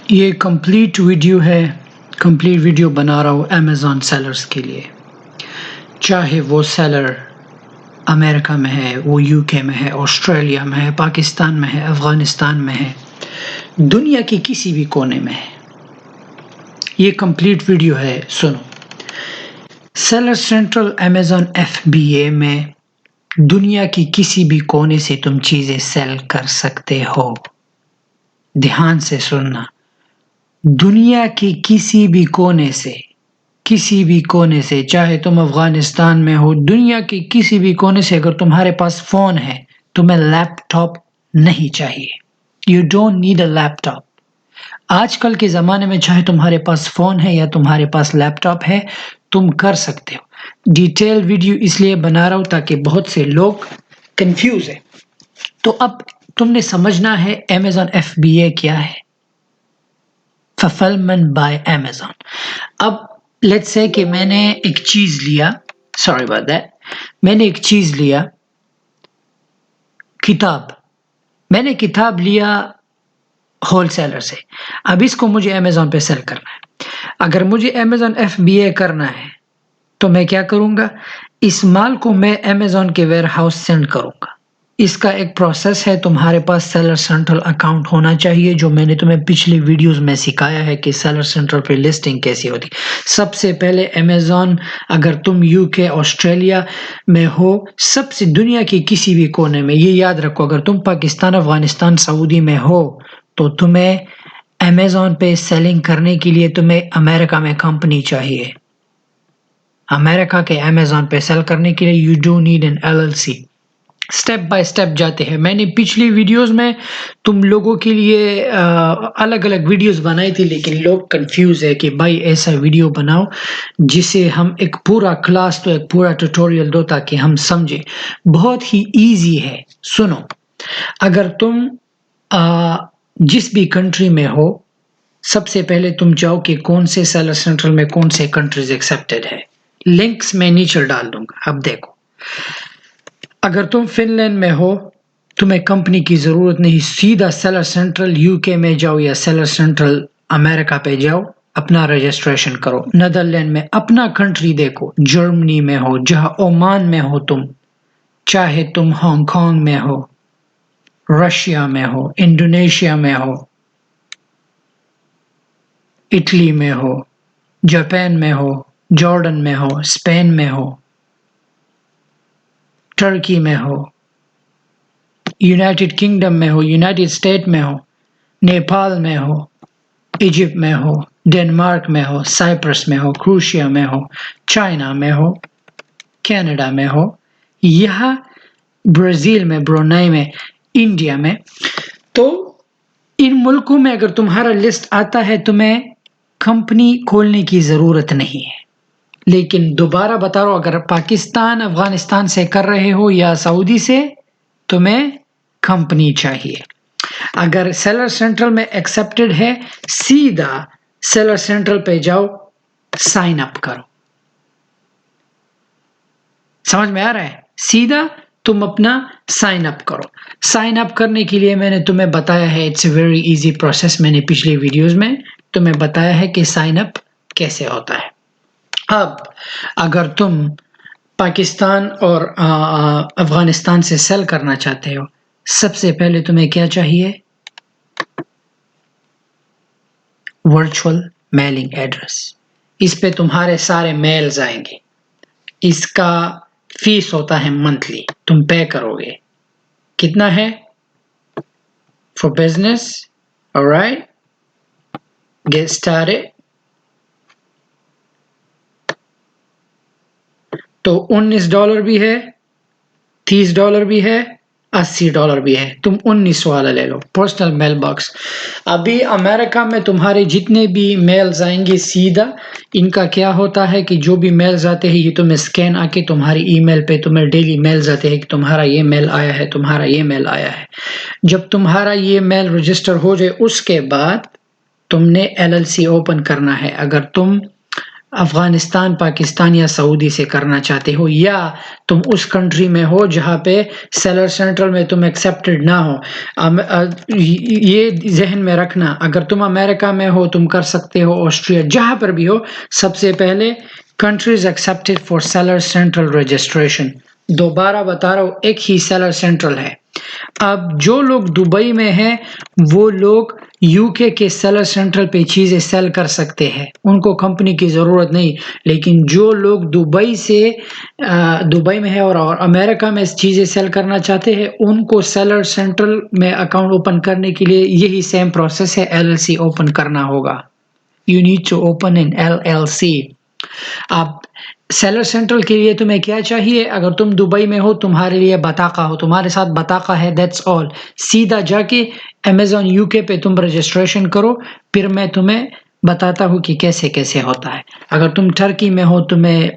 یہ complete video ہے، complete video بنا رہا ہوں امیزون سیلرز کے لیے، چاہے وہ سیلر امریکہ میں ہے، وہ یو کے میں ہے، آسٹریلیا میں ہے، پاکستان میں ہے، افغانستان میں ہے، دنیا کے کسی بھی کونے میں ہے۔ یہ کمپلیٹ ویڈیو ہے، سنو۔ سیلر سینٹرل امیزون FBA میں دنیا کی کسی بھی کونے سے تم چیزیں سیل کر سکتے ہو۔ دھیان سے سننا، دنیا کی کسی بھی کونے سے، چاہے تم افغانستان میں ہو، دنیا کے کسی بھی کونے سے، اگر تمہارے پاس فون ہے، تمہیں لیپ ٹاپ نہیں چاہیے۔ You don't need a laptop۔ آج کل کے زمانے میں چاہے تمہارے پاس فون ہے یا تمہارے پاس لیپ ٹاپ ہے، تم کر سکتے ہو۔ ڈیٹیل ویڈیو اس لیے بنا رہا ہوں تاکہ بہت سے لوگ کنفیوز ہیں۔ تو اب تم نے سمجھنا ہے امیزون FBA کیا ہے، fulfillment by Amazon۔ اب لیٹس سے کہ میں نے ایک چیز لیا، میں نے ایک چیز لیا، میں نے کتاب لیا ہول سیلر سے، اب اس کو مجھے امیزون پہ سیل کرنا ہے۔ اگر مجھے امیزون FBA کرنا ہے تو میں کیا کروں گا، اس مال کو میں امیزون کے ویئر ہاؤس سینڈ کروں گا۔ اس کا ایک پروسیس ہے، تمہارے پاس سیلر سینٹرل اکاؤنٹ ہونا چاہیے، جو میں نے تمہیں پچھلی ویڈیوز میں سکھایا ہے کہ سیلر سینٹرل پہ لسٹنگ کیسی ہوتی۔ سب سے پہلے امیزون، اگر تم UK آسٹریلیا میں ہو، سب سے دنیا کی کسی بھی کونے میں، یہ یاد رکھو، اگر تم پاکستان، افغانستان، سعودی میں ہو تو تمہیں امیزون پہ سیلنگ کرنے کے لیے تمہیں امریکہ میں کمپنی چاہیے۔ امریکہ کے امیزون پہ سیل کرنے کے لیے you do need an LLC۔ Step by step جاتے ہیں۔ میں نے پچھلی ویڈیوز میں تم لوگوں کے لیے الگ الگ ویڈیوز بنائی تھی، لیکن لوگ کنفیوز ہے کہ بھائی ایسا ویڈیو بناؤ جسے ہم ایک پورا کلاس تو ایک پورا ٹیوٹوریل دو تاکہ ہم سمجھیں۔ بہت ہی ایزی ہے، سنو۔ اگر تم جس بھی کنٹری میں ہو، سب سے پہلے تم جاؤ کہ کون سے سیلر سینٹرل میں کون سے کنٹریز ایکسیپٹڈ ہے۔ لنکس میں نیچے ڈال دوں گا، اب دیکھو۔ اگر تم فن لینڈ میں ہو، تمہیں کمپنی کی ضرورت نہیں، سیدھا سیلر سینٹرل UK میں جاؤ یا سیلر سینٹرل امریکہ پہ جاؤ، اپنا رجسٹریشن کرو۔ نیدرلینڈ میں اپنا کنٹری دیکھو، جرمنی میں ہو، جہاں عمان میں ہو تم، چاہے تم ہانگ کانگ میں ہو، رشیا میں ہو، انڈونیشیا میں ہو، اٹلی میں ہو، جاپان میں ہو، جارڈن میں ہو، اسپین میں ہو، ٹرکی میں ہو، یونائٹڈ کنگڈم میں ہو، یونائٹڈ اسٹیٹ میں ہو، نیپال میں ہو، ایجپٹ میں ہو، ڈنمارک میں ہو، سائپرس میں ہو، کروشیا میں ہو، چائنا میں ہو، کینیڈا میں ہو، یہاں برازیل میں، برونائی میں، انڈیا میں۔ تو ان ملکوں میں اگر تمہارا لسٹ آتا ہے، تمہیں کمپنی کھولنے کی ضرورت نہیں ہے۔ لیکن دوبارہ بتا رہا ہوں، اگر پاکستان، افغانستان سے کر رہے ہو یا سعودی سے، تمہیں کمپنی چاہیے۔ اگر سیلر سینٹرل میں ایکسیپٹڈ ہے، سیدھا سیلر سینٹرل پہ جاؤ، سائن اپ کرو۔ سمجھ میں آ رہا ہے؟ سیدھا تم اپنا سائن اپ کرو۔ سائن اپ کرنے کے لیے میں نے تمہیں بتایا ہے، it's a very easy process. میں نے پچھلی ویڈیوز میں تمہیں بتایا ہے کہ سائن اپ کیسے ہوتا ہے۔ اب اگر تم پاکستان اور افغانستان سے سیل کرنا چاہتے ہو، سب سے پہلے تمہیں کیا چاہیے؟ Virtual mailing address. اس پہ تمہارے سارے میلز آئیں گے۔ اس کا فیس ہوتا ہے منتھلی، تم پے کرو گے۔ کتنا ہے؟ For business, alright، get started۔ تو $19 بھی ہے، $30 بھی ہے، $80 بھی ہے۔ تم 19 والا لے لو، پرسنل میل باکس۔ ابھی امریکہ میں تمہارے جتنے بھی میلز آئیں گے، سیدھا ان کا کیا ہوتا ہے کہ جو بھی میلز آتے ہیں، یہ تمہیں سکین آ کے تمہاری ای میل پہ تمہیں ڈیلی میلز آتے ہیں کہ تمہارا یہ میل آیا ہے، تمہارا یہ میل آیا ہے۔ جب تمہارا یہ میل رجسٹر ہو جائے، اس کے بعد تم نے LLC اوپن کرنا ہے۔ اگر تم افغانستان، پاکستان یا سعودی سے کرنا چاہتے ہو، یا تم اس کنٹری میں ہو جہاں پہ سیلر سینٹرل میں تم ایکسیپٹڈ نہ ہو، یہ ذہن میں رکھنا، اگر تم امریکہ میں ہو تم کر سکتے ہو، آسٹریا، جہاں پر بھی ہو، سب سے پہلے countries accepted for seller central registration, دوبارہ بتا رہا ہوں ایک ہی سیلر سینٹرل ہے۔ اب جو لوگ دبئی میں ہیں وہ لوگ یو کے سیلر سینٹرل پہ چیزیں سیل کر سکتے ہیں، ان کو کمپنی کی ضرورت نہیں، لیکن جو لوگ دبئی میں ہے اور امریکہ میں چیزیں سیل کرنا چاہتے ہیں، ان کو سیلر سینٹرل میں اکاؤنٹ اوپن کرنے کے لیے یہی سیم پروسیس ہے، LLC اوپن کرنا ہوگا۔ You need to open an LLC۔ اب سیلر سینٹرل کے لیے تمہیں کیا چاہیے؟ اگر تم دبئی میں ہو، تمہارے لیے بطاقہ ہو، تمہارے ساتھ بطاقہ ہے، دیٹس آل۔ سیدھا جا کے Amazon UK پہ تم رجسٹریشن کرو، پھر میں تمہیں بتاتا ہوں کہ کیسے کیسے ہوتا ہے۔ اگر تم ٹرکی میں ہو، تمہیں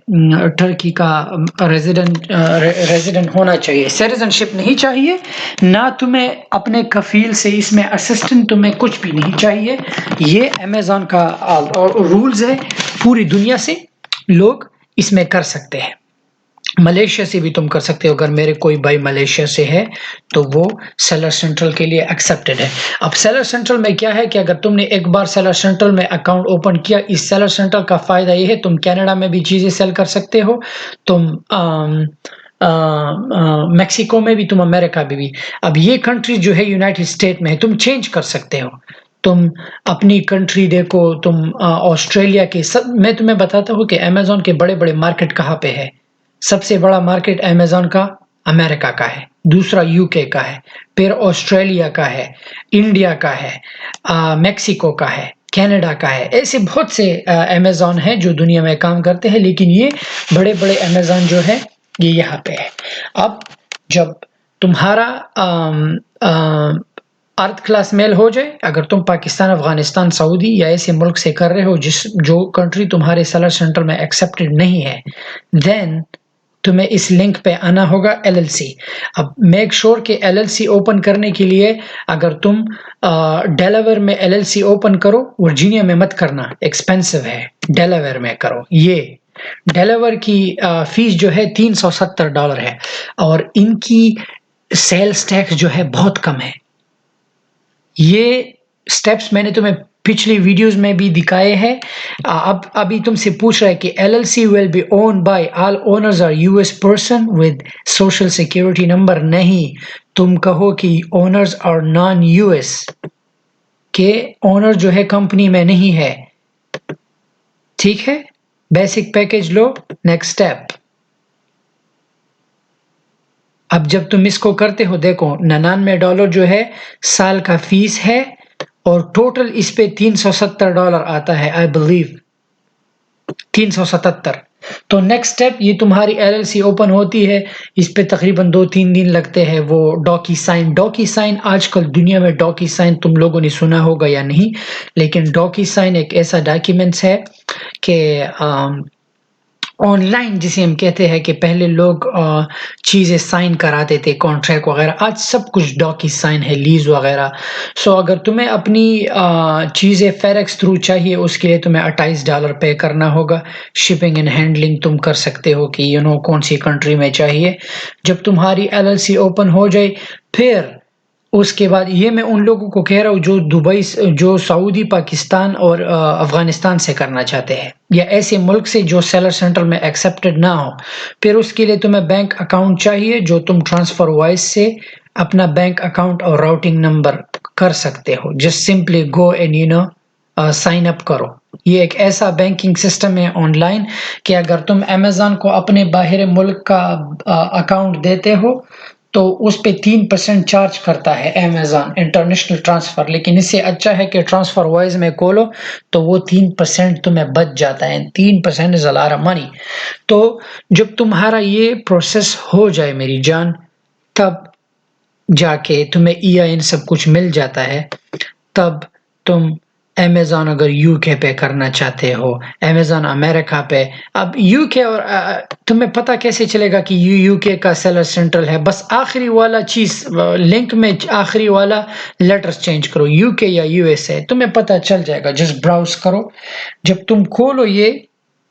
ٹرکی کا ریزیڈنٹ ہونا چاہیے، سٹیزن شپ نہیں چاہیے، نہ تمہیں اپنے کفیل سے اس میں اسسٹنٹ، تمہیں کچھ بھی نہیں چاہیے۔ یہ Amazon کا رولز ہے، پوری دنیا سے لوگ اس میں کر سکتے ہیں۔ ملیشیا سے بھی تم کر سکتے ہو، اگر میرے کوئی بھائی ملیشیا سے ہے تو وہ سیلر سینٹرل کے لیے ایکسیپٹڈ ہے۔ اب سیلر سینٹرل میں کیا ہے کہ اگر تم نے ایک بار سیلر سینٹرل میں اکاؤنٹ اوپن کیا، اس سیلر سینٹرل کا فائدہ یہ ہے تم کینیڈا میں بھی چیزیں سیل کر سکتے ہو، تم میکسیکو میں بھی، تم امریکہ میں بھی۔ اب یہ کنٹری جو ہے یونائٹڈ اسٹیٹ میں ہے، تم چینج کر سکتے ہو، تم اپنی کنٹری دیکھو، تم آسٹریلیا کے میں تمہیں بتاتا ہوں کہ Amazon کے بڑے بڑے مارکیٹ کہاں پہ ہے۔ سب سے بڑا مارکیٹ Amazon کا امریکہ کا ہے، دوسرا UK کا ہے، پھر آسٹریلیا کا ہے، انڈیا کا ہے، میکسیکو کا ہے، کینیڈا کا ہے۔ ایسے بہت سے Amazon ہیں جو دنیا میں کام کرتے ہیں، لیکن یہ بڑے بڑے Amazon جو ہے یہ یہاں پہ ہے۔ اب جب تمہارا ارتھ کلاس میل ہو جائے، اگر تم پاکستان، افغانستان، سعودی یا ایسے ملک سے کر رہے ہو جو کنٹری تمہارے سیلر سینٹر میں ایکسیپٹڈ نہیں ہے، دین تمہیں اس لنک پہ آنا ہوگا LLC۔ اب میک شور کہ LLC اوپن کرنے کے لیے اگر تم ڈیلاویئر میں LLC اوپن کرو، ورجینیا میں مت کرنا، ایکسپینسو ہے، ڈیلاویئر میں کرو۔ یہ ڈیلاویئر کی فیس جو ہے $370 ہے، اور ان کی سیلز ٹیکس جو ہے بہت کم ہے۔ یہ سٹیپس میں نے تمہیں پچھلی ویڈیوز میں بھی دکھائے ہیں۔ ابھی تم سے پوچھ رہا ہے کہ LLC will be owned by all owners are US person with social security number۔ نہیں، تم کہو کہ owners are non-US، کہ اونر جو ہے کمپنی میں نہیں ہے۔ ٹھیک ہے، بیسک پیکج لو، نیکسٹ سٹیپ۔ اب جب تم اس کو کرتے ہو، دیکھو $99 جو ہے سال کا فیس ہے، اور ٹوٹل اس پہ $370 آتا ہے، آئی بلیو 377۔ تو نیکسٹ سٹیپ، یہ تمہاری LLC اوپن ہوتی ہے، اس پہ تقریباً 2-3 دن لگتے ہیں۔ وہ ڈاکی سائن آج کل دنیا میں، ڈاکی سائن تم لوگوں نے سنا ہوگا یا نہیں، لیکن ڈاکی سائن ایک ایسا ڈاکیومنٹس ہے کہ آن لائن جسے ہم کہتے ہیں، کہ پہلے لوگ چیزیں سائن کراتے تھے، کانٹریکٹ وغیرہ، آج سب کچھ ڈاکی سائن ہے، لیز وغیرہ۔ سو اگر تمہیں اپنی چیزیں فیریکس تھرو چاہیے، اس کے لیے تمہیں $28 پے کرنا ہوگا۔ شپنگ اینڈ ہینڈلنگ تم کر سکتے ہو کہ کون سی کنٹری میں چاہیے۔ جب تمہاری LLC اوپن ہو جائے، پھر اس کے بعد یہ میں ان لوگوں کو کہہ رہا ہوں جو دبئی، جو سعودی، پاکستان اور افغانستان سے کرنا چاہتے ہیں، یا ایسے ملک سے جو سیلر سینٹر میں ایکسیپٹڈ نہ ہو، پھر اس کے لیے تمہیں بینک اکاؤنٹ چاہیے، جو تم ٹرانسفر وائز سے اپنا بینک اکاؤنٹ اور راؤٹنگ نمبر کر سکتے ہو۔ Just simply go and sign up کرو۔ یہ ایک ایسا بینکنگ سسٹم ہے آن لائن کہ اگر تم Amazon کو اپنے باہر ملک کا اکاؤنٹ دیتے ہو تو اس پہ 3% چارج کرتا ہے Amazon انٹرنیشنل ٹرانسفر، لیکن اس سے اچھا ہے کہ ٹرانسفر وائز میں کھولو تو وہ 3% تمہیں بچ جاتا ہے۔ 3% is a lot of money۔ تو جب تمہارا یہ پروسیس ہو جائے میری جان، تب جا کے تمہیں EIN سب کچھ مل جاتا ہے، تب تم Amazon اگر UK پہ کرنا چاہتے ہو، Amazon امریکہ پہ۔ اب UK اور تمہیں پتہ کیسے چلے گا کہ UK کا سیلر سینٹرل ہے؟ بس آخری والا چیز لنک میں، آخری والا لیٹرز چینج کرو، UK یا USA، تمہیں پتہ چل جائے گا۔ جسٹ براؤز کرو، جب تم کھولو یہ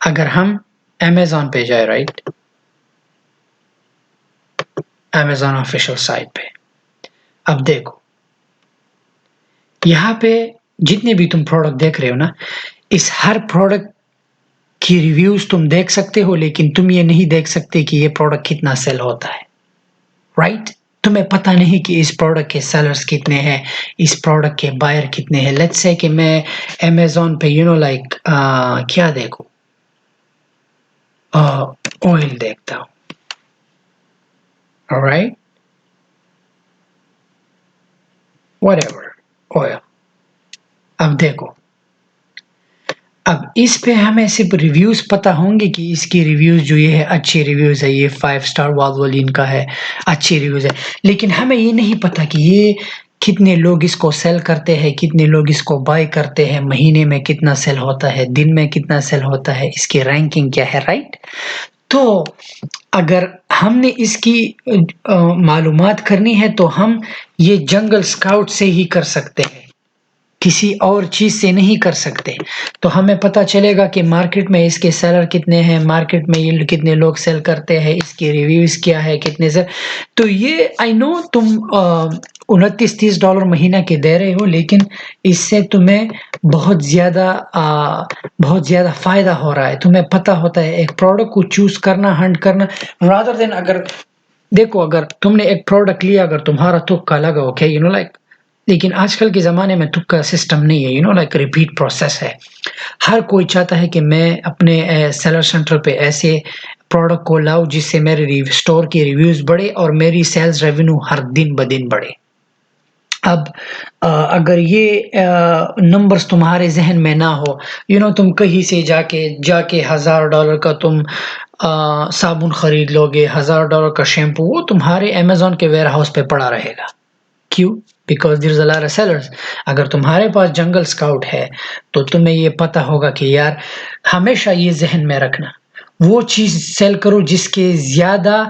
اگر ہم امیزون پہ جائے، رائٹ، امیزون آفیشیل سائٹ پہ، اب دیکھو یہاں پہ جتنے بھی تم پروڈکٹ دیکھ رہے ہو نا، اس ہر پروڈکٹ کی ریویوز تم دیکھ سکتے ہو، لیکن تم یہ نہیں دیکھ سکتے کہ یہ پروڈکٹ کتنا سیل ہوتا ہے، رائٹ؟ تمہیں پتہ نہیں کہ اس پروڈکٹ کے سیلرز کتنے ہیں، اس پروڈکٹ کے بائر کتنے ہیں۔ لیٹس سے کہ میں امیزون پہ لائک کیا دیکھوں، آئل دیکھتا ہوں، alright، whatever oil۔ اب دیکھو، اب اس پہ ہمیں صرف ریویوز پتہ ہوں گے کہ اس کی ریویوز جو یہ ہے اچھی ریویوز ہے، یہ 5 سٹار والولین کا ہے، اچھی ریویوز ہے، لیکن ہمیں یہ نہیں پتہ کہ یہ کتنے لوگ اس کو سیل کرتے ہیں، کتنے لوگ اس کو بائی کرتے ہیں، مہینے میں کتنا سیل ہوتا ہے، دن میں کتنا سیل ہوتا ہے، اس کی رینکنگ کیا ہے، رائٹ؟ تو اگر ہم نے اس کی معلومات کرنی ہے تو ہم یہ جنگل اسکاؤٹ سے ہی کر سکتے ہیں، کسی اور چیز سے نہیں کر سکتے۔ تو ہمیں پتہ چلے گا کہ مارکیٹ میں اس کے سیلر کتنے ہیں، مارکیٹ میں یہ کتنے لوگ سیل کرتے ہیں، اس کی ریویوز کیا ہے، کتنے سے۔ تو یہ آئی نو تم $29-30 مہینہ کے دے رہے ہو، لیکن اس سے تمہیں بہت زیادہ فائدہ ہو رہا ہے۔ تمہیں پتہ ہوتا ہے ایک پروڈکٹ کو چوز کرنا، ہنٹ کرنا، rather than اگر دیکھو اگر تم نے ایک پروڈکٹ لیا، اگر تمہارا تکا لگا، اوکے لائک، لیکن آج کل کے زمانے میں تک کا سسٹم نہیں ہے، لائک ریپیٹ پروسیس ہے۔ ہر کوئی چاہتا ہے کہ میں اپنے سیلر سینٹر پہ ایسے پروڈکٹ کو لاؤ جس سے میرے اسٹور کی ریویوز بڑھے اور میری سیلز ریونیو ہر دن بدن بڑھے۔ اب اگر یہ نمبرز تمہارے ذہن میں نہ ہو، تم کہیں سے جا کے $1000 کا تم صابن خرید لو گے، $1000 کا شیمپو، وہ تمہارے امیزون کے ویئر ہاؤس پہ پڑا رہے گا۔ کیوں؟ Because there is a lot of sellers۔ اگر تمہارے پاس جنگل اسکاؤٹ ہے تو تمہیں یہ پتہ ہوگا کہ یار ہمیشہ یہ ذہن میں رکھنا، وہ چیز سیل کرو جس کے زیادہ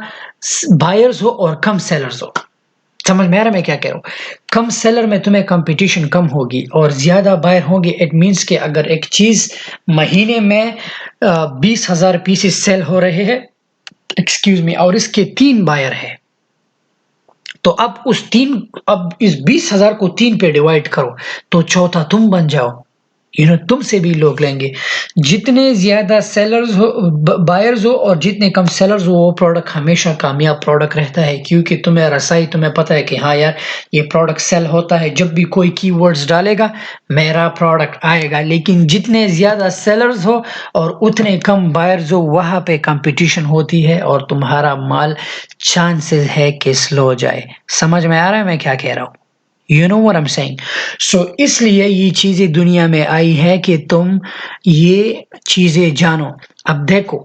بائرز ہو اور کم سیلرز ہو۔ سمجھ میں آ رہا میں کیا کہہ رہا ہوں؟ کم سیلر میں تمہیں کمپٹیشن کم ہوگی اور زیادہ بائر ہوں گے۔ اٹ مینس کہ اگر ایک چیز مہینے میں 20,000 پیسز سیل ہو رہے ہیں، اور اس کے 3 بائر ہیں، تو اب اس 20,000 کو 3 پہ ڈیوائڈ کرو تو چوتھا تم بن جاؤ، تم سے بھی لوگ لیں گے۔ جتنے زیادہ سیلرز ہو، بائرز ہو، اور جتنے کم سیلرز ہو، وہ پروڈکٹ ہمیشہ کامیاب پروڈکٹ رہتا ہے، کیونکہ تمہیں پتہ ہے کہ ہاں یار یہ پروڈکٹ سیل ہوتا ہے، جب بھی کوئی کی ورڈز ڈالے گا میرا پروڈکٹ آئے گا۔ لیکن جتنے زیادہ سیلرز ہو اور اتنے کم بائرز ہو، وہاں پہ کمپٹیشن ہوتی ہے اور تمہارا مال چانسز ہے کہ سلو جائے۔ سمجھ میں آ رہا ہے میں کیا کہہ رہا ہوں؟ You know what I'm saying؟ So اس لیے یہ چیزیں دنیا میں آئی ہے کہ تم یہ چیزیں جانو۔ اب دیکھو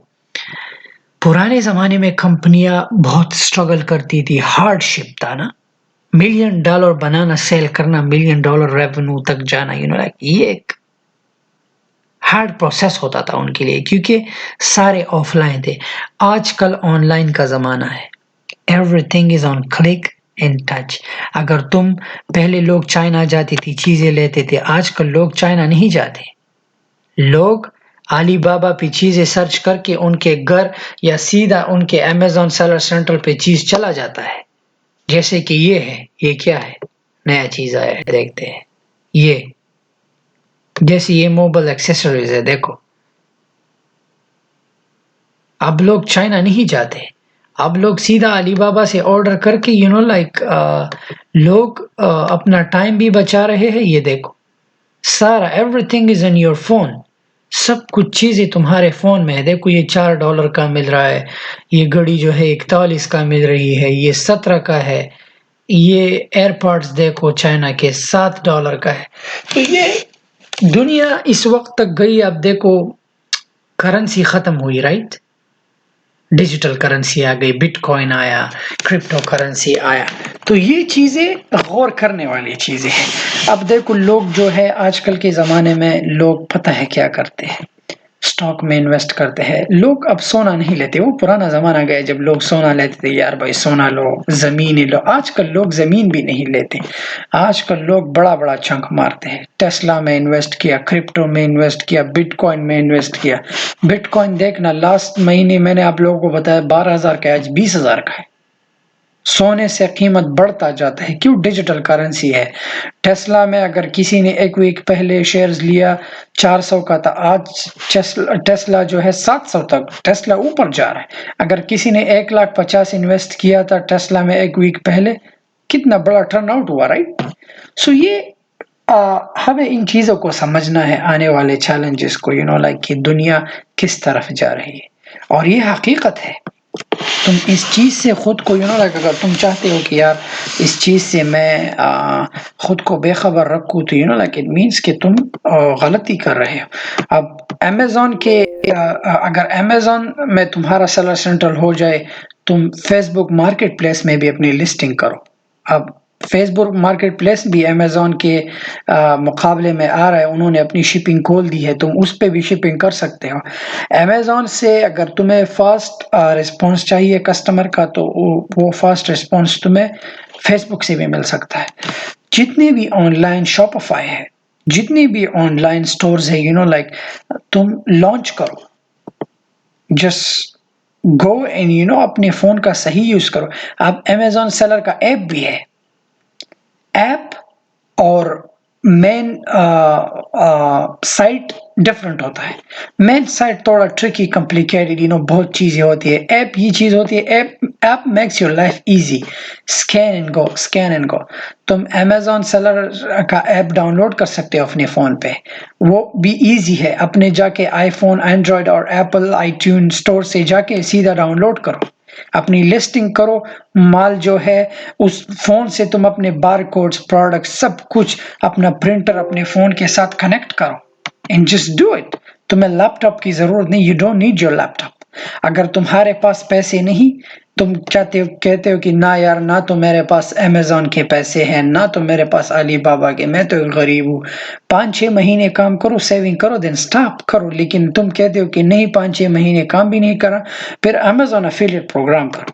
پرانے زمانے میں کمپنیاں بہت سٹرگل کرتی تھی، ہارڈ شپ تھا نا، $1 ملین بنانا، سیل کرنا، $1 ملین ریونیو تک جانا، یہ ایک ہارڈ پروسیس ہوتا تھا ان کے لیے، کیونکہ سارے آف لائن تھے۔ آج کل آن لائن کا زمانہ ہے، every thing is on click and touch. اگر تم پہلے لوگ چائنا جاتے تھے چیزیں لیتے تھے، آج کل لوگ چائنا نہیں جاتے، لوگ علی بابا پہ چیزیں سرچ کر کے ان کے گھر یا سیدھا ان کے امیزون سیلر سینٹر پہ چیز چلا جاتا ہے۔ جیسے کہ یہ ہے، یہ کیا ہے، نیا چیز آیا ہے، دیکھتے ہیں۔ یہ جیسے یہ موبائل ایکسیسریز ہے، دیکھو اب لوگ چائنا نہیں جاتے، اب لوگ سیدھا علی بابا سے آرڈر کر کے لائک لوگ اپنا ٹائم بھی بچا رہے ہیں۔ یہ دیکھو سارا everything is in your phone, سب کچھ چیزیں تمہارے فون میں ہے۔ دیکھو یہ $4 کا مل رہا ہے، یہ گھڑی جو ہے 41 کا مل رہی ہے، یہ 17 کا ہے، یہ ایئر پاڈز دیکھو چائنا کے $7 کا ہے۔ تو یہ دنیا اس وقت تک گئی۔ اب دیکھو کرنسی ختم ہوئی، رائٹ؟ ڈیجیٹل کرنسی آ گئی، بٹ کوائن آیا، کرپٹو کرنسی آیا، تو یہ چیزیں غور کرنے والی چیزیں ہیں۔ اب دیکھو لوگ جو ہے آج کل کے زمانے میں لوگ پتہ ہے کیا کرتے ہیں، اسٹاک میں انویسٹ کرتے ہیں لوگ. اب سونا نہیں لیتے, وہ پرانا زمانہ گیا جب لوگ سونا لیتے تھے, یار بھائی سونا لو, زمین لو. آج کل لوگ زمین بھی نہیں لیتے, آج کل لوگ بڑا بڑا چنک مارتے ہیں. ٹیسلا میں انویسٹ کیا, کرپٹو میں انویسٹ کیا, بٹ کوائن میں انویسٹ کیا. بٹ کوائن دیکھنا, لاسٹ مہینے میں نے آپ لوگوں کو بتایا 12,000 کا, آج 20,000 کا ہے. سونے سے قیمت بڑھتا جاتا ہے, کیوں؟ ڈیجیٹل کرنسی ہے. ٹیسلا میں اگر کسی نے ایک ویک پہلے شیئرز لیا 400 کا تھا, آج ٹیسلا جو ہے 700 تک, ٹیسلا اوپر جا رہا ہے. اگر کسی نے 1,50,000 انویسٹ کیا تھا ٹیسلا میں ایک ویک پہلے, کتنا بڑا ٹرن آؤٹ ہوا, رائٹ؟ سو یہ ہمیں ان چیزوں کو سمجھنا ہے, آنے والے چیلنجز کو, لائک کہ دنیا کس طرف جا رہی ہے, اور یہ حقیقت ہے. تم اس چیز سے خود کو لائک اگر تم چاہتے ہو کہ یار اس چیز سے میں خود کو بے خبر رکھوں, تو لائک اٹ مینس کہ تم غلطی کر رہے ہو. اب امیزون کے اگر امیزون میں تمہارا سیلر سینٹرل ہو جائے, تم فیس بک مارکیٹ پلیس میں بھی اپنی لسٹنگ کرو. اب فیس بک مارکیٹ پلیس بھی امیزون کے مقابلے میں آ رہا ہے, انہوں نے اپنی شپنگ کھول دی ہے, تم اس پہ بھی شپنگ کر سکتے ہو. امیزون سے اگر تمہیں فاسٹ رسپانس چاہیے کسٹمر کا, تو وہ فاسٹ رسپانس تمہیں فیس بک سے بھی مل سکتا ہے. جتنے بھی آن لائن شاپیفائی ہے, جتنی بھی آن لائن سٹورز ہے, لائک تم لانچ کرو, جسٹ گو اینڈ اپنے فون کا صحیح یوز کرو. اب امیزون سیلر کا ایپ بھی ہے, ایپ اور مین سائٹ ڈفرنٹ ہوتا ہے. مین سائٹ تھوڑا ٹرکی کمپلیکیٹڈ, بہت چیزیں ہوتی ہے. ایپ یہ چیز ہوتی ہے, app makes your life easy. Scan and go, scan and go. تم امیزون سیلر کا ایپ ڈاؤن لوڈ کر سکتے ہو اپنے فون پہ, وہ بھی ایزی ہے. اپنے جا کے آئی فون, اینڈرائڈ اور ایپل آئی ٹیون اسٹور سے جا کے سیدھا ڈاؤن لوڈ کرو, اپنی لسٹنگ کرو. مال جو ہے اس فون سے تم اپنے بار کوڈز, پروڈکٹ, سب کچھ اپنا پرنٹر اپنے فون کے ساتھ کنیکٹ کرو, اینڈ جسٹ ڈو اٹ. تمہیں لیپ ٹاپ کی ضرورت نہیں, you don't need your laptop. اگر تمہارے پاس پیسے نہیں, تم کہتے ہو کہ نہ یار, نہ تو میرے پاس امیزون کے پیسے ہیں, نہ تو میرے پاس علی بابا کے, میں تو ایک غریب ہوں. 5-6 مہینے کام کرو, سیونگ کرو, دین سٹاپ کرو. لیکن تم کہتے ہو کہ نہیں, 5-6 مہینے کام بھی نہیں کرا, پھر امیزون افیلیٹ پروگرام کرو.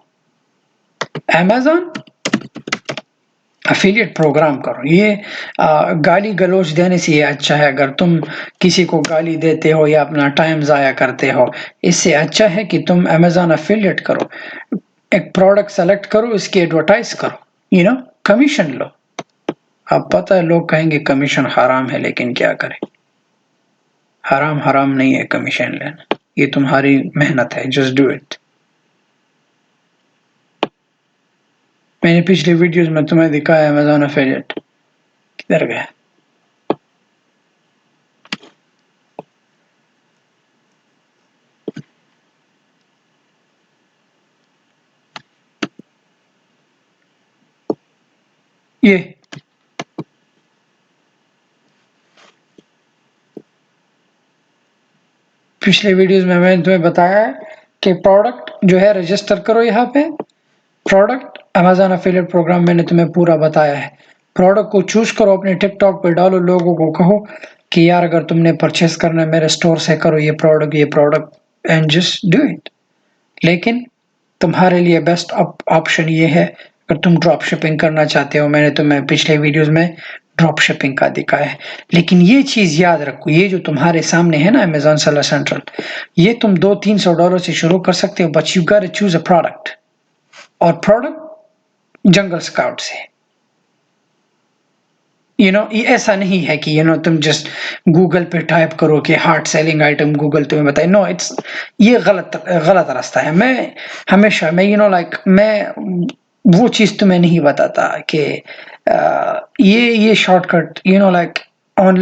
امیزون افیلیٹ پروگرام کرو. یہ گالی گلوچ دینے سے یہ اچھا ہے. اگر تم کسی کو گالی دیتے ہو یا اپنا ٹائم ضائع کرتے ہو, اس سے اچھا ہے کہ تم امیزون افیلیٹ کرو. ایک پروڈکٹ سلیکٹ کرو, اس کی ایڈورٹائز کرو, کمیشن لو. اب پتہ ہے لوگ کہیں گے کمیشن حرام ہے, لیکن کیا کریں, حرام نہیں ہے کمیشن لینا, یہ تمہاری محنت ہے. Just do it. میں نے پچھلی ویڈیوز میں تمہیں دکھایا امیزون افیلیٹ, کدھر گیا؟ یہ پچھلے ویڈیوز میں نے تمہیں بتایا ہے کہ پروڈکٹ جو ہے رجسٹر کرو. یہاں پہ پروڈکٹ امیزون افیلیٹ پروگرام میں نے تمہیں پورا بتایا ہے. پروڈکٹ کو چوز کرو, اپنے ٹک ٹاک پہ ڈالو, لوگوں کو کہو کہ یار اگر تم نے پرچیز کرنا ہے میرے اسٹور سے, کرو یہ product and just do it. لیکن تمہارے لیے بیسٹ آپشن یہ ہے, اگر تم ڈراپ شپنگ کرنا چاہتے ہو, میں نے تمہیں پچھلے ویڈیوز میں ڈراپ شپنگ کا دکھایا ہے. لیکن یہ چیز یاد رکھو, یہ جو تمہارے سامنے ہے نا امیزون سیلر سینٹرل, یہ تم $200-300 سے شروع کر سکتے ہو, but you got to choose a product. اور پروڈکٹ جنگل اسکاؤٹ سے. یہ ایسا نہیں ہے کہ تم جسٹ گوگل پہ ٹائپ کرو کہ ہارڈ سیلنگ آئٹم, گوگل تمہیں بتائے. نو, یہ غلط راستہ ہے. میں ہمیشہ میں وہ چیز تمہیں نہیں بتاتا کہ یہ شارٹ کٹ, آن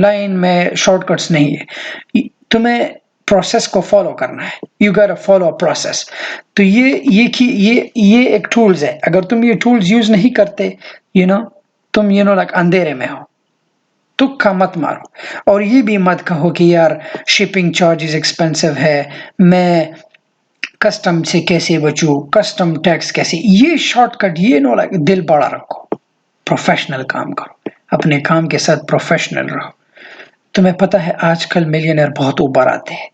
لائن میں شارٹ کٹس نہیں ہے. تمہیں پروسیس کو فالو کرنا ہے. You got to follow process. تو یہ ایک ٹولز ہے. اگر تم یہ ٹولز یوز نہیں کرتے, تم اندھیرے میں ہو. تکا مت مارو, اور یہ بھی مت کہو کہ یار شپنگ چارجز ایکسپینسو ہے, میں کسٹم سے کیسے بچوں, کسٹم ٹیکس کیسے. یہ شارٹ کٹ, دل بڑا رکھو, پروفیشنل کام کرو, اپنے کام کے ساتھ پروفیشنل رہو. تمہیں پتہ ہے آج کل ملینئر بہت اوپر آتے ہیں.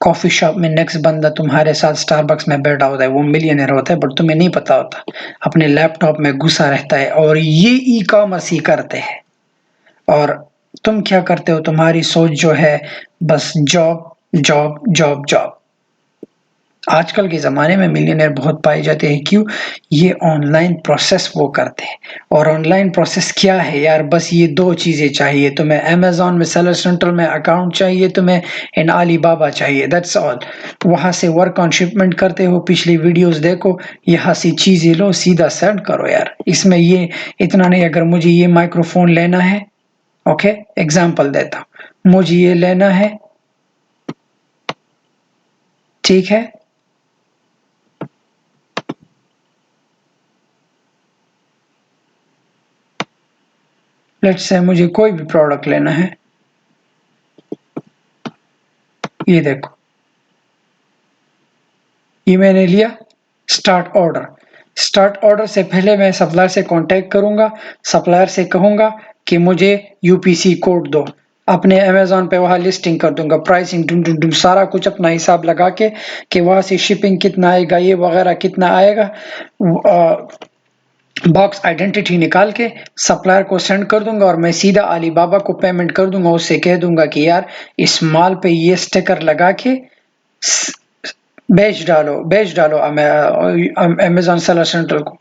کافی شاپ میں نیکسٹ بندہ تمہارے ساتھ اسٹار بکس میں بیٹھا ہوتا ہے وہ ملینئر ہوتا ہے بٹ تمہیں نہیں پتا ہوتا. اپنے لیپ ٹاپ میں گھسا رہتا ہے اور یہ ای کامرس ہی کرتے ہیں. اور تم کیا کرتے ہو؟ تمہاری سوچ جو ہے بس جاب جاب جاب جاب. آج کل کے زمانے میں ملینئر بہت پائے جاتے ہیں. کیوں؟ یہ آن لائن پروسیس وہ کرتے ہیں. اور آن لائن پروسیس کیا ہے یار؟ بس یہ دو چیزیں چاہیے تمہیں. امیزون میں سیلر سینٹرل میں اکاؤنٹ چاہیے تمہیں، ان علی بابا چاہیے. That's all. وہاں سے ورک آن شپمنٹ کرتے ہو، پچھلی ویڈیوز دیکھو، یہاں سے چیزیں لو، سیدھا سینڈ کرو یار. اس میں یہ اتنا نہیں. اگر مجھے یہ مائکرو فون لینا ہے، اوکے ایگزامپل دیتا ہوں، مجھے یہ لینا ہے، ٹھیک ہے، لیٹس سے مجھے کوئی بھی پروڈکٹ لینا ہے. یہ دیکھو، یہ میں نے لیا. Start order. سٹارٹ آرڈر سے پہلے میں سپلائر سے کانٹیکٹ کروں گا. سپلائر سے کہوں گا کہ مجھے یو پی سی کوڈ دو. اپنے امیزون پہ وہاں لسٹنگ کر دوں گا، پرائسنگ سارا کچھ اپنا حساب لگا کے کہ وہاں سے شپنگ کتنا آئے گا، یہ وغیرہ کتنا آئے گا. باکس آئیڈینٹیٹی نکال کے سپلائر کو سینڈ کر دوں گا اور میں سیدھا علی بابا کو پیمنٹ کر دوں گا. اس سے کہہ دوں گا کہ یار اس مال پہ یہ سٹیکر لگا کے بیچ ڈالو امیزون سیلر سینٹر کو.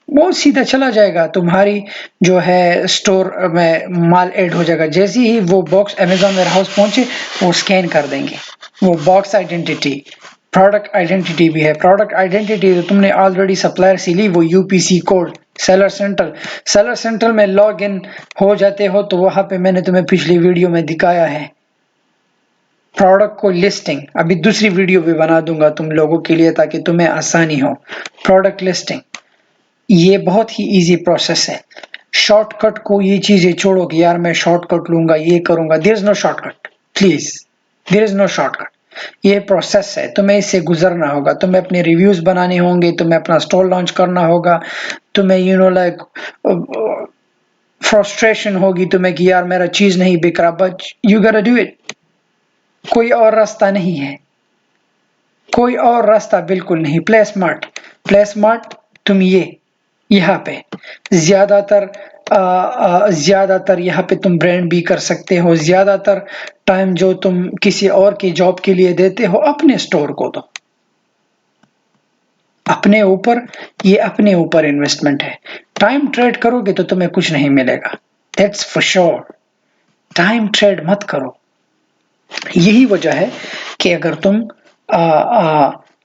بہت سیدھا چلا جائے گا. تمہاری جو ہے سٹور میں مال ایڈ ہو جائے گا. جیسے ہی وہ باکس امیزون ویئر ہاؤس پہنچے وہ سکین کر دیں گے. وہ باکس آئیڈینٹیٹی، پروڈکٹ آئیڈینٹیٹی بھی ہے. پروڈکٹ آئیڈینٹیٹی تو تم نے آلریڈی سپلائر سے لی، وہ U P C code. Seller central میں لاگ ان ہو جاتے ہو تو وہاں پہ میں نے تمہیں پچھلی ویڈیو میں دکھایا ہے پروڈکٹ کو لسٹنگ. ابھی دوسری ویڈیو بھی بنا دوں گا تم لوگوں کے لیے تاکہ تمہیں آسانی ہو. پروڈکٹ لسٹنگ یہ بہت ہی ایزی پروسیس ہے. شارٹ کٹ کو یہ چیزیں چھوڑو کہ یار میں شارٹ کٹ لوں گا، یہ کروں گا. There is no shortcut, please. There is no shortcut. یہ پروسیس ہے، تمہیں اس سے گزرنا ہوگا. تمہیں اپنے ریویوز بنانے ہوں گے، تمہیں اپنا اسٹور لانچ کرنا ہوگا، تمہیں لائک فرسٹریشن ہوگی تمہیں کہ یار میرا چیز نہیں بک رہا، بٹ یو گاٹا ڈو اٹ. کوئی اور راستہ نہیں ہے، کوئی اور راستہ بالکل نہیں. پلے سمارٹ تم یہاں پہ زیادہ تر یہاں پہ تم برانڈ بھی کر سکتے ہو. زیادہ تر ٹائم جو تم کسی اور کی جاب کے لیے دیتے ہو اپنے سٹور کو دو. اپنے اوپر، یہ اپنے اوپر انویسٹمنٹ ہے. ٹائم ٹریڈ کرو گے تو تمہیں کچھ نہیں ملے گا. دیٹس فور شور. ٹائم ٹریڈ مت کرو. یہی وجہ ہے کہ اگر تم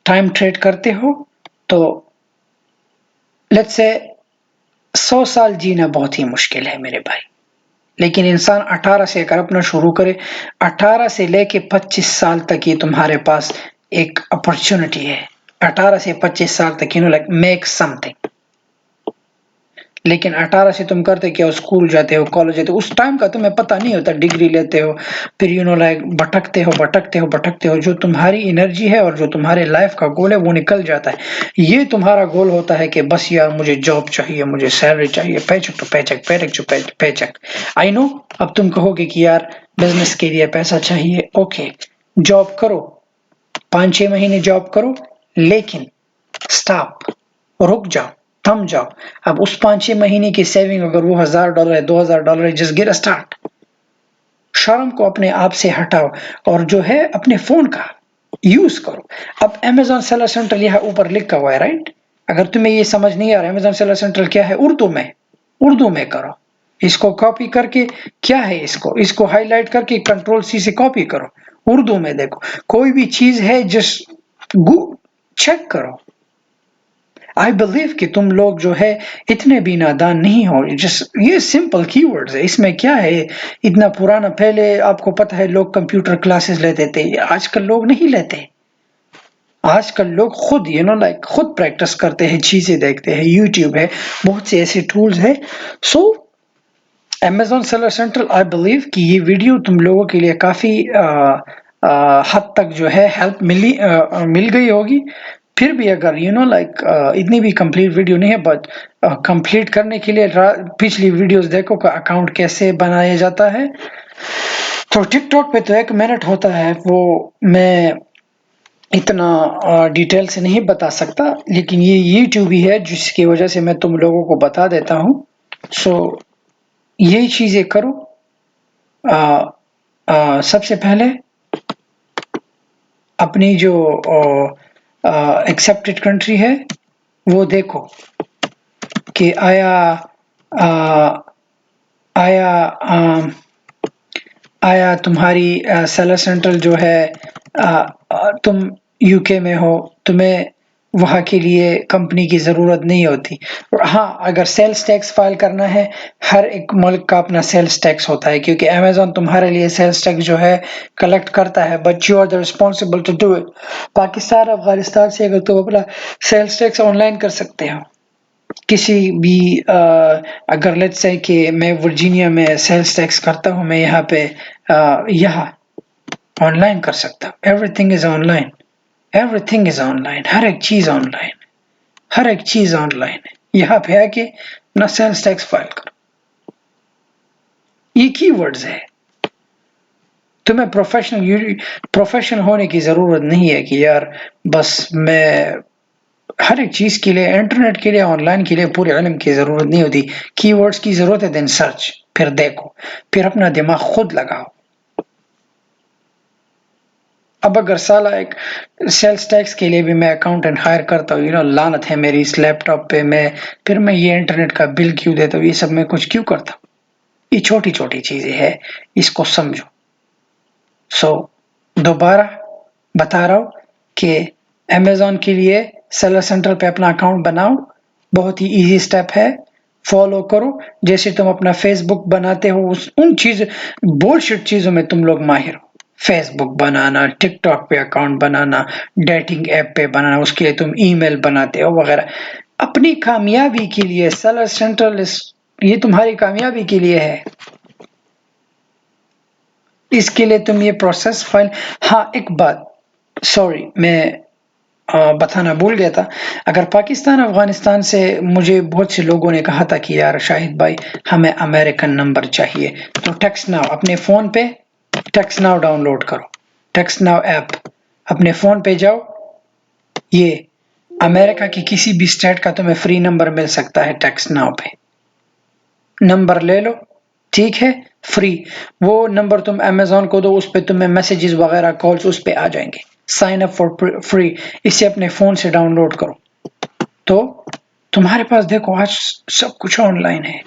ٹائم ٹریڈ کرتے ہو تو لیٹس سے 100 سال جینا بہت ہی مشکل ہے میرے بھائی. لیکن انسان 18 سے اگر اپنا شروع کرے، 18 سے لے کے 25 سال تک یہ تمہارے پاس ایک اپرچونٹی ہے. 18 سے 25 سال تک لائک میک سم تھنگ. لیکن 18 سے تم کرتے کیا؟ اسکول جاتے ہو، کالج جاتے ہو، اس ٹائم کا تمہیں پتہ نہیں ہوتا. ڈگری لیتے ہو، پھر لائک بھٹکتے ہو. جو تمہاری انرجی ہے اور جو تمہارے لائف کا گول ہے وہ نکل جاتا ہے. یہ تمہارا گول ہوتا ہے کہ بس یار مجھے جاب چاہیے، مجھے سیلری چاہیے، پے چیک ٹو پے چیک. آئی نو اب تم کہو گے کہ یار بزنس کے لیے پیسہ چاہیے. اوکے، جاب کرو، 5-6 مہینے جاب کرو، لیکن سٹاپ، رک جاؤ، تھم جاؤ. اب اس 5-6 مہینے کی سیونگ اگر وہ $1000 ہے، $2000 ہے، جسٹ گیٹ اے اسٹارٹ. شرم کو اپنے آپ سے ہٹاؤ اور جو ہے اپنے فون کا یوز کرو. اب امیزون سیلر سینٹر یہاں اوپر لکھا ہوا ہے، رائٹ؟ اگر تمہیں یہ سمجھ نہیں آ رہا امیزون سیلر سینٹر کیا ہے، اردو میں کرو. اس کو کاپی کر کے کیا ہے، اس کو ہائی لائٹ کر کے کنٹرول C سے کاپی کرو. اردو میں دیکھو، کوئی بھی چیز ہے جسٹ چیک کرو. آئی بلیو کہ تم لوگ جو ہے اتنے بھی نادان نہیں ہو. یہ سمپل کی ورڈز ہے، اس میں کیا ہے اتنا پرانا. پہلے آپ کو پتہ ہے لوگ کمپیوٹر کلاسز لیتے تھے، آج کل لوگ نہیں لیتے. آج کل لوگ خود لائک خود پریکٹس کرتے ہیں، چیزیں دیکھتے ہیں. یوٹیوب ہے، بہت سے ایسے ٹولز ہیں. So Amazon Seller Central I believe کہ یہ ویڈیو تم لوگوں کے لیے کافی حد تک جو ہے ہیلپ مل گئی ہوگی. پھر بھی اگر لائک اتنی بھی کمپلیٹ ویڈیو نہیں ہے، بٹ کمپلیٹ کرنے کے لیے پچھلی ویڈیوز دیکھو کہ اکاؤنٹ کیسے بنایا جاتا ہے. تو ٹک ٹاک پہ تو 1 منٹ ہوتا ہے، وہ میں اتنا ڈیٹیل سے نہیں بتا سکتا، لیکن یہ یوٹیوب ہی ہے جس کی وجہ سے میں تم لوگوں کو بتا دیتا ہوں. سو یہی چیزیں کرو. سب سے پہلے اپنی جو ایکسیپٹڈ کنٹری ہے وہ دیکھو کہ آیا تمہاری سیلر سینٹرل جو ہے، تم یو کے میں ہو، تمہیں وہاں کے لیے کمپنی کی ضرورت نہیں ہوتی. ہاں، اگر سیلز ٹیکس فائل کرنا ہے، ہر ایک ملک کا اپنا سیلز ٹیکس ہوتا ہے، کیونکہ امیزون تمہارے لیے سیلز ٹیکس جو ہے کلیکٹ کرتا ہے، but you are the responsible to do it. Pakistan Afghanistan سے اگر تم اپنا سیلز ٹیکس آن لائن کر سکتے ہو، کسی بھی اگر لیٹس سے کہ میں ورجینیا میں سیلز ٹیکس کرتا ہوں، میں یہاں پہ یہاں آن لائن کر سکتا ہوں. Everything is online, everything is online, ہر ایک چیز آن لائن، ہر ایک چیز آن لائن ہے. یہاں پہ آ کے اپنا سیلز ٹیکس فائل کرو. یہ کی ورڈز ہے. تمہیں پروفیشنل ہونے کی ضرورت نہیں ہے کہ یار بس میں ہر ایک چیز کے لیے، انٹرنیٹ کے لیے، آن لائن کے لیے پورے علم کی ضرورت نہیں ہوتی. کی ورڈز کی ضرورت ہے، دین سرچ، پھر دیکھو، پھر اپنا دماغ خود لگاؤ. اب اگر سالہ ایک سیلز ٹیکس کے لیے بھی میں اکاؤنٹنٹ ہائر کرتا ہوں، لعنت ہے میری اس لیپ ٹاپ پہ، پھر میں یہ انٹرنیٹ کا بل کیوں دیتا ہوں، یہ سب میں کچھ کیوں کرتا ہوں. یہ چھوٹی چھوٹی چیزیں ہیں، اس کو سمجھو. سو دوبارہ بتا رہا ہوں کہ امیزون کے لیے سیلر سینٹر پہ اپنا اکاؤنٹ بناؤ. بہت ہی ایزی سٹیپ ہے، فالو کرو. جیسے تم اپنا فیس بک بناتے ہو، ان بولشٹ چیزوں میں تم لوگ ماہر ہو. فیس بک بنانا، ٹک ٹاک پہ اکاؤنٹ بنانا، ڈیٹنگ ایپ پہ بنانا، اس کے لیے تم ای میل بناتے ہو وغیرہ. اپنی کامیابی کے لیے سیلر سینٹرل یہ تمہاری کامیابی کے لیے ہے. اس کے لیے تم یہ پروسیس فائل. ہاں ایک بات سوری میں بتانا بھول گیا تھا. اگر پاکستان افغانستان سے مجھے بہت سے لوگوں نے کہا تھا کہ یار شاہد بھائی ہمیں امریکن نمبر چاہیے، تو ٹیکس ناؤ اپنے فون پہ ٹیکس ناؤ ڈاؤن لوڈ کرو. ٹیکس ناؤ ایپ اپنے فون پہ جاؤ. یہ امریکہ کی کسی بھی اسٹیٹ کا تمہیں فری نمبر مل سکتا ہے. ٹیکس ناؤ پہ نمبر لے لو، ٹھیک ہے، فری. وہ نمبر تم امیزون کو دو، اس پہ تمہیں میسیجز وغیرہ کالز اس پہ آ جائیں گے. Sign up for free. اسے اپنے فون سے ڈاؤن لوڈ کرو. تو تمہارے پاس دیکھو آج سب کچھ آن لائن ہے،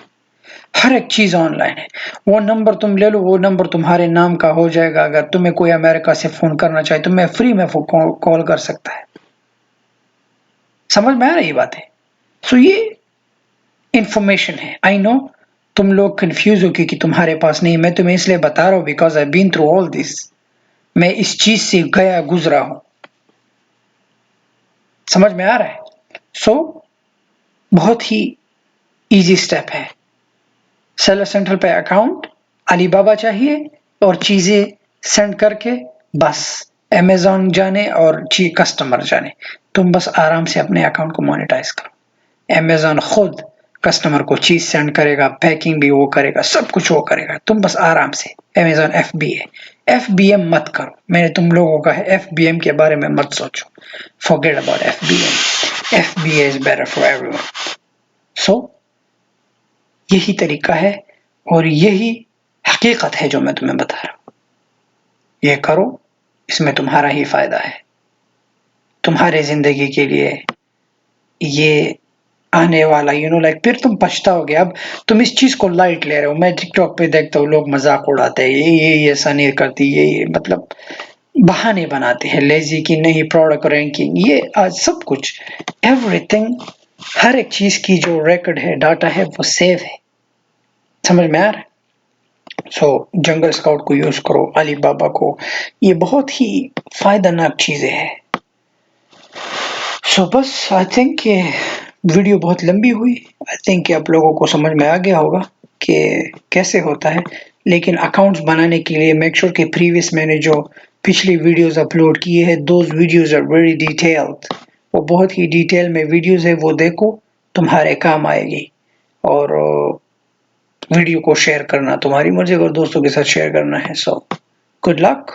ہر ایک چیز آن لائن ہے. وہ نمبر تم لے لو، وہ نمبر تمہارے نام کا ہو جائے گا. اگر تمہیں کوئی امریکہ سے فون کرنا چاہے تو میں فری میں کال کر سکتا ہے. سمجھ میں آ رہی بات ہے؟ سو یہ انفارمیشن ہے. آئی نو تم لوگ کنفیوز ہو کیونکہ تمہارے پاس نہیں. میں تمہیں اس لیے بتا رہا ہوں because I been through all دس. میں اس چیز سے گزرا ہوں. سمجھ میں آ رہا ہے؟ سو بہت ہی ایزی سٹیپ ہے. سیلر سینٹر پہ اکاؤنٹ، علی بابا چاہیے، اور چیزیں سینڈ کر کے بس امیزون جانے اور کسٹمر جانے. تم بس آرام سے اپنے اکاؤنٹ کو مانیٹائز کرو. امیزون خود کسٹمر کو چیز سینڈ کرے گا، پیکنگ بھی وہ کرے گا، سب کچھ وہ کرے گا. تم بس آرام سے امیزون ایف بی ایم مت کرو. میں نے تم لوگوں کا ہے ایف بی ایم کے بارے میں مت سوچو. forget about FBA. FBA is better for everyone. So یہی طریقہ ہے اور یہی حقیقت ہے جو میں تمہیں بتا رہا ہوں. یہ کرو، اس میں تمہارا ہی فائدہ ہے. تمہارے زندگی کے لیے یہ آنے والا پھر تم پچھتاؤ گے. اب تم اس چیز کو لائٹ لے رہے ہو. میں ٹک ٹاک پہ دیکھتا ہوں لوگ مذاق اڑاتے ہیں، یہ ایسا نہیں کرتی، یہ مطلب بہانے بناتے ہیں لیزی کی نہیں، پروڈکٹ رینکنگ، یہ آج سب کچھ ایوری تھنگ، ہر ایک چیز کی جو ریکارڈ ہے، ڈاٹا ہے، وہ سیو ہے. سمجھ میں آ رہا ہے؟ سو جنگل اسکاؤٹ کو یوز کرو، علی بابا کو. یہ بہت ہی فائدہ ناک چیزیں ہیں. سو بس آئی تھنک کہ ویڈیو بہت لمبی ہوئی. آئی تھنک کہ آپ لوگوں کو سمجھ میں آ گیا ہوگا کہ کیسے ہوتا ہے. لیکن اکاؤنٹس بنانے کے لیے میک شور کہ پریویس میں نے جو پچھلی ویڈیوز اپلوڈ کیے ہیں، those videos are very detailed. وہ بہت ہی ڈیٹیل میں ویڈیوز ہے، وہ دیکھو، تمہارے کام آئے گی. اور ویڈیو کو شیئر کرنا تمہاری مرضی، اگر دوستوں کے ساتھ شیئر کرنا ہے سو گڈ لک.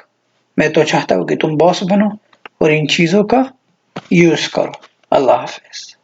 میں تو چاہتا ہوں کہ تم باس بنو اور ان چیزوں کا یوز کرو. اللہ حافظ.